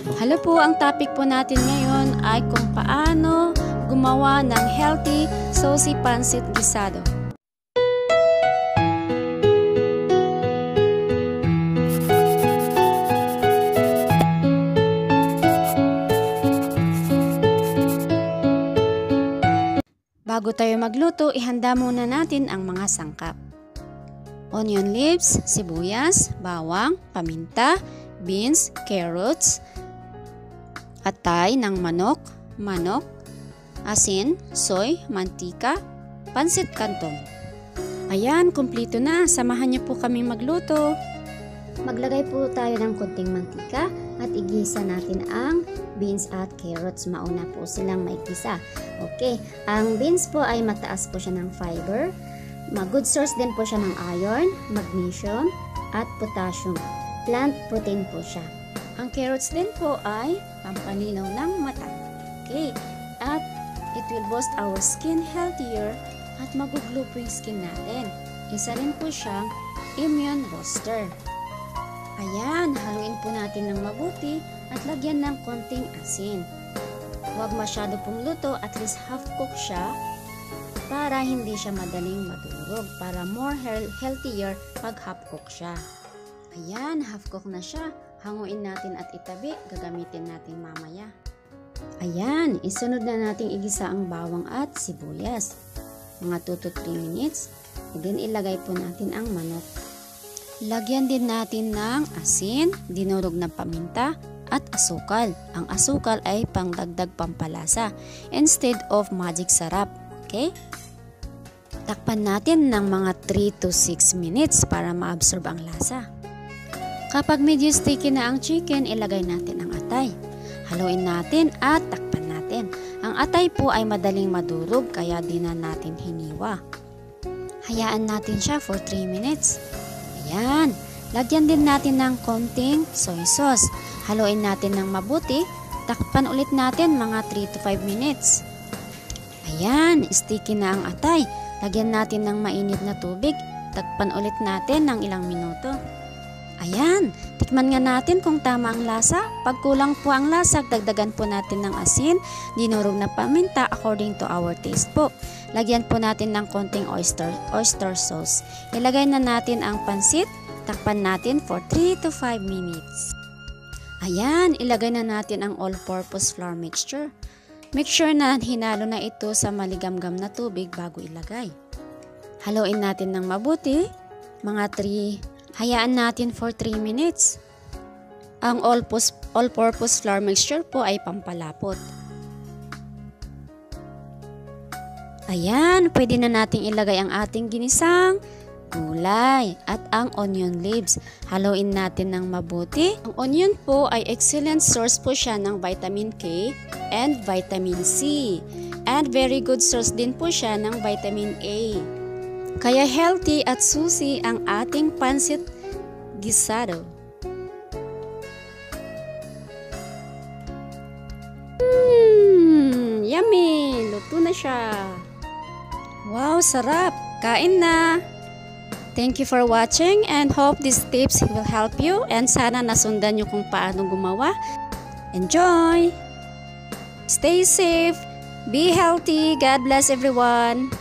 Hello po, ang topic po natin ngayon ay kung paano gumawa ng healthy saucy pancit gisado. Bago tayo magluto, ihanda muna natin ang mga sangkap. Onion leaves, sibuyas, bawang, paminta, beans, carrots, atay ng manok, asin, soy, mantika, pansit canton. Ayan, kumpleto na. Samahan niyo po kami magluto. Maglagay po tayo ng konting mantika at igisa natin ang beans at carrots. Mauna po silang maigisa. Okay, ang beans po ay mataas po siya ng fiber. Good source din po siya ng iron, magnesium, at potassium. Plant protein po siya. Ang carrots din po ay pampalinaw ng mata. Okay, at it will boost our skin healthier at maguglow po yung skin natin. Isa rin po siyang immune booster. Ayan, haluin po natin ng mabuti at lagyan ng konting asin. Huwag masyado pong luto, at least half cook siya para hindi siya madaling madurog, para more healthier pag half cook siya. Ayan, half cook na siya. Hanguin natin at itabi, gagamitin natin mamaya. Ayan, isunod na nating igisa ang bawang at sibuyas. Mga 2 to 3 minutes. And then ilagay po natin ang manok. Lagyan din natin ng asin, dinurog na paminta, at asukal. Ang asukal ay pangdagdag pampalasa instead of magic sarap. Okay? Takpan natin ng mga 3 to 6 minutes para ma-absorb ang lasa. Kapag medyo sticky na ang chicken, ilagay natin ang atay. Haluin natin at takpan natin. Ang atay po ay madaling madurog kaya di na natin hiniwa. Hayaan natin siya for 3 minutes. Ayan. Lagyan din natin ng konting soy sauce. Haluin natin ng mabuti. Takpan ulit natin mga 3 to 5 minutes. Ayan. Sticky na ang atay. Lagyan natin ng mainit na tubig. Takpan ulit natin ng ilang minuto. Ayan, tikman nga natin kung tama ang lasa. Pag kulang po ang lasa, dagdagan po natin ng asin, dinurog na paminta according to our taste po. Lagyan po natin ng konting oyster sauce. Ilagay na natin ang pansit, takpan natin for 3 to 5 minutes. Ayan, ilagay na natin ang all-purpose flour mixture. Make sure na hinalo na ito sa maligamgam na tubig bago ilagay. Haluin natin ng mabuti, hayaan natin for 3 minutes. Ang all-purpose flour mixture po ay pampalapot. Ayan, pwede na nating ilagay ang ating ginisang gulay at ang onion leaves. Haluin natin ng mabuti. Ang onion po ay excellent source po siya ng vitamin K and vitamin C. And very good source din po siya ng vitamin A. Kaya healthy at susi ang ating pancit gisado. Yummy! Luto na siya. Wow, sarap! Kain na! Thank you for watching and hope these tips will help you and sana nasundan nyo kung paano gumawa. Enjoy! Stay safe! Be healthy! God bless everyone!